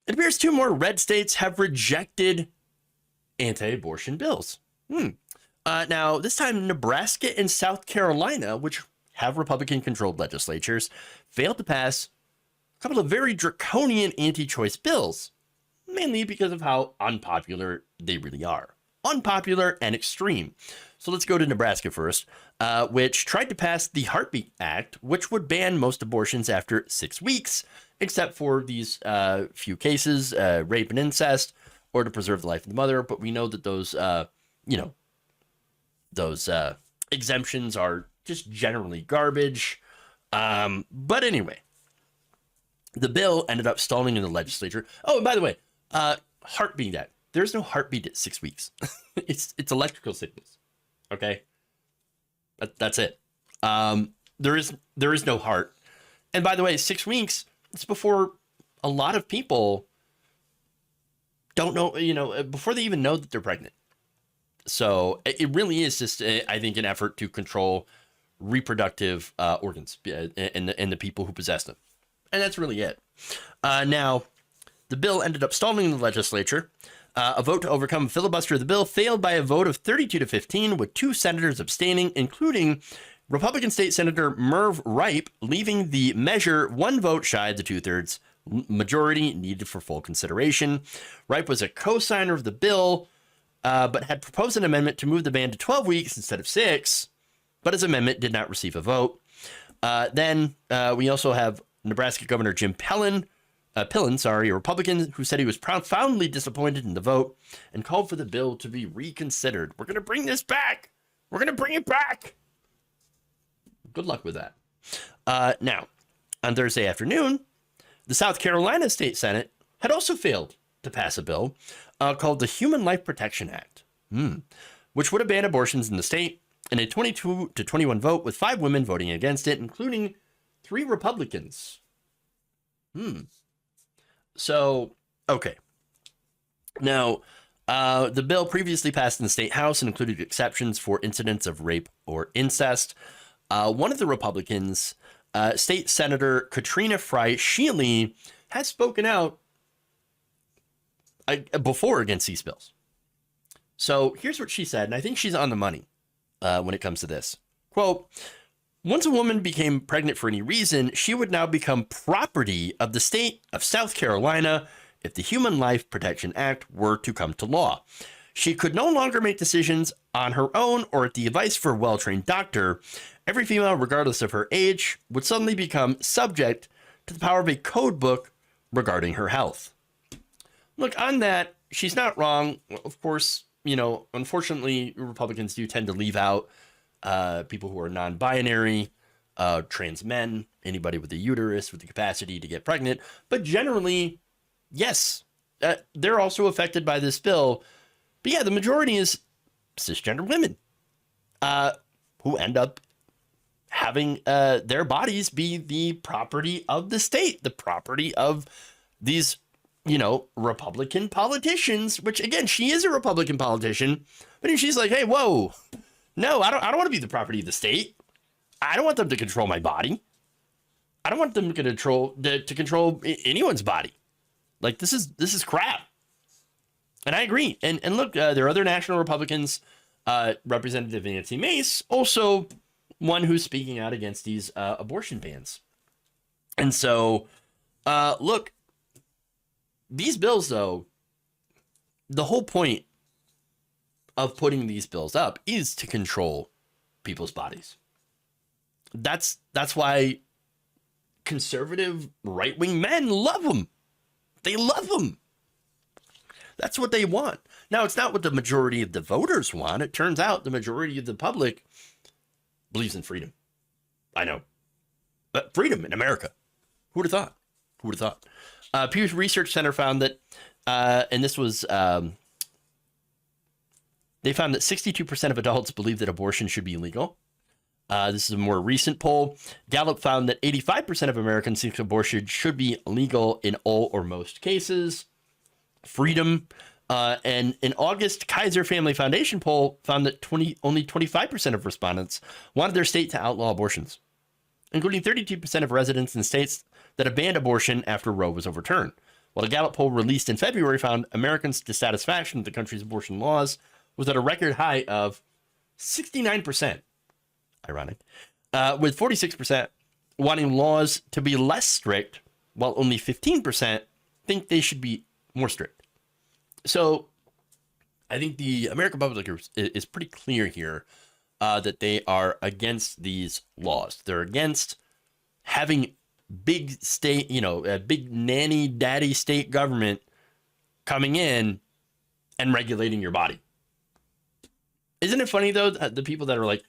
It appears two more red states have rejected anti-abortion bills. Now, this time, Nebraska and South Carolina, which have Republican-controlled legislatures, failed to pass a couple of very draconian anti-choice bills, mainly because of how unpopular they really are. Unpopular and extreme. So let's go to Nebraska first, which tried to pass the Heartbeat Act, which would ban most abortions after 6 weeks, except for these few cases, rape and incest, or to preserve the life of the mother. But we know that those, exemptions are just generally garbage. But anyway, the bill ended up stalling in the legislature. Oh, and by the way, Heartbeat Act. There's no heartbeat at 6 weeks. it's electrical sickness. Okay, that's it. There is no heart. And by the way, 6 weeks. It's before a lot of people don't know. Before they even know that they're pregnant. So it really is just, I think, an effort to control reproductive organs and the people who possess them, and that's really it. Now, the bill ended up stalling in the legislature. A vote to overcome a filibuster of the bill failed by a vote of 32-15, with 2 senators abstaining, including Republican State Senator Merv Ripe, leaving the measure 1 vote shy of the 2/3 majority needed for full consideration. Ripe was a co-signer of the bill, but had proposed an amendment to move the ban to 12 weeks instead of 6, but his amendment did not receive a vote. Then we also have Nebraska Governor Jim Pillen, a Republican, who said he was profoundly disappointed in the vote and called for the bill to be reconsidered. We're going to bring this back. We're going to bring it back. Good luck with that. Now, on Thursday afternoon, the South Carolina State Senate had also failed to pass a bill called the Human Life Protection Act, which would have banned abortions in the state in a 22-21 vote, with 5 women voting against it, including 3 Republicans. So, okay. Now, the bill previously passed in the state house and included exceptions for incidents of rape or incest. One of the Republicans, State Senator Katrina Fry Shealy, has spoken out before against these bills. So here's what she said, and I think she's on the money when it comes to this. Quote, "Once a woman became pregnant for any reason, she would now become property of the state of South Carolina if the Human Life Protection Act were to come to law. She could no longer make decisions on her own or at the advice of a well-trained doctor. Every female, regardless of her age, would suddenly become subject to the power of a code book regarding her health." Look, on that, she's not wrong. Of course, unfortunately, Republicans do tend to leave out people who are non-binary, trans men, anybody with a uterus with the capacity to get pregnant. But generally, yes, they're also affected by this bill. But yeah, the majority is cisgender women who end up having their bodies be the property of the state, the property of these, Republican politicians, which, again, she is a Republican politician, but she's like, hey, whoa, no, I don't want to be the property of the state. I don't want them to control my body. I don't want them to control anyone's body. Like, this is crap. And I agree. And look, there are other national Republicans, Representative Nancy Mace, also one who's speaking out against these abortion bans. And so, look, these bills, though, the whole point of putting these bills up is to control people's bodies. That's why conservative right-wing men love them. They love them. That's what they want. Now, it's not what the majority of the voters want. It turns out the majority of the public believes in freedom. I know. But freedom in America. Who would have thought? Who would have thought? Pew Research Center found that, and this was, they found that 62% of adults believe that abortion should be illegal. This is a more recent poll. Gallup found that 85% of Americans think abortion should be legal in all or most cases. Freedom. And in August, Kaiser Family Foundation poll found that only 25% of respondents wanted their state to outlaw abortions, including 32% of residents in states that have banned abortion after Roe was overturned, Well, a Gallup poll released in February found Americans' dissatisfaction with the country's abortion laws was at a record high of 69%. Ironic. With 46% wanting laws to be less strict, while only 15% think they should be more strict. So I think the American public is pretty clear here that they are against these laws. They're against having big state, a big nanny daddy state government coming in and regulating your body. Isn't it funny, though, the people that are like,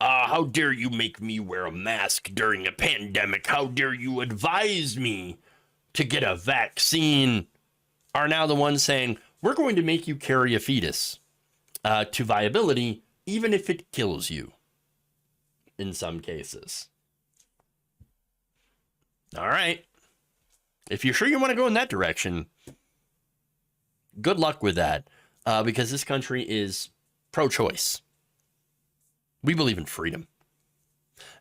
how dare you make me wear a mask during a pandemic? How dare you advise me to get a vaccine? Are now the ones saying, we're going to make you carry a fetus to viability, even if it kills you in some cases. All right. If you're sure you want to go in that direction, good luck with that, because this country is pro-choice. We believe in freedom.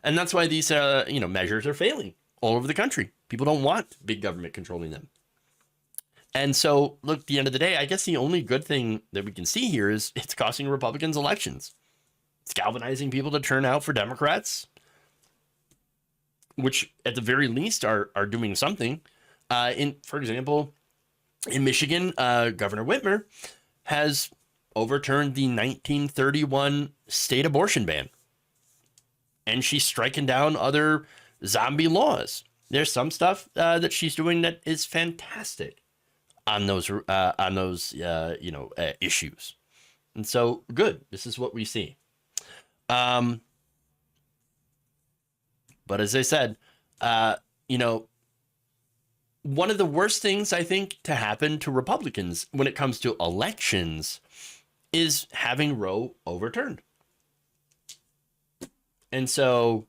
And that's why these measures are failing all over the country. People don't want big government controlling them. And so, look, at the end of the day, I guess the only good thing that we can see here is it's costing Republicans elections. It's galvanizing people to turn out for Democrats, which at the very least are doing something. For example, in Michigan, Governor Whitmer has overturned the 1931 state abortion ban. And she's striking down other zombie laws. There's some stuff that she's doing that is fantastic on those issues. And so, good. This is what we see. But as I said, one of the worst things I think to happen to Republicans when it comes to elections is having Roe overturned. And so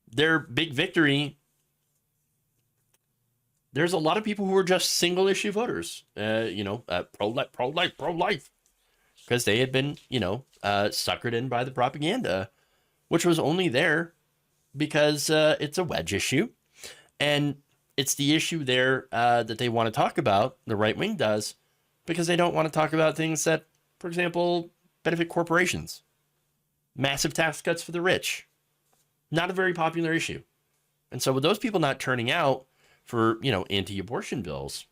their big victory, there's a lot of people who are just single issue voters, pro-life, because they had been, suckered in by the propaganda, which was only there because it's a wedge issue. And it's the issue there that they want to talk about, the right wing does, because they don't want to talk about things that, for example, benefit corporations. Massive tax cuts for the rich. Not a very popular issue. And so with those people not turning out for, anti-abortion bills,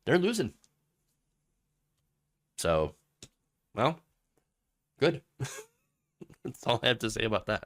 they're losing. So, well, good. That's all I have to say about that.